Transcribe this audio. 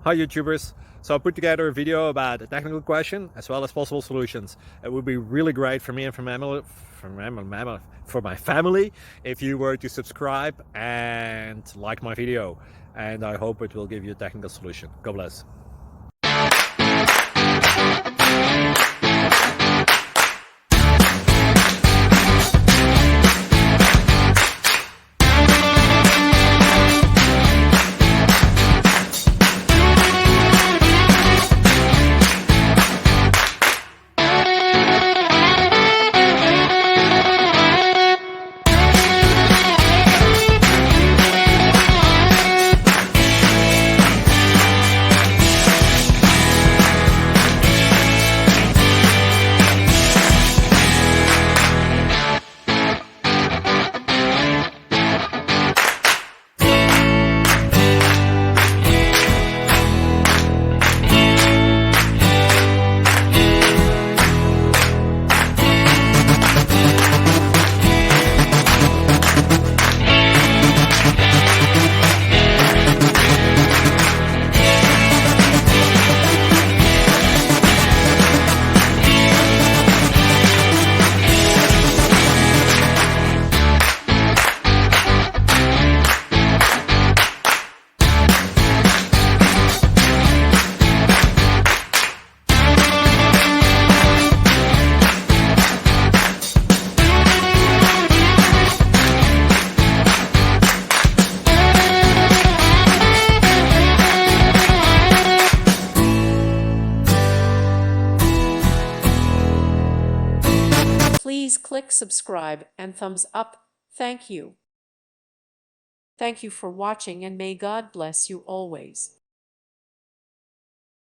Hi YouTubers! So I put together a video about a technical question as well as possible solutions. It would be really great for me and for my family if you were to subscribe and like my video, and I hope it will give you a technical solution. God bless. Please click subscribe and thumbs up. Thank you. Thank you for watching, and may God bless you always.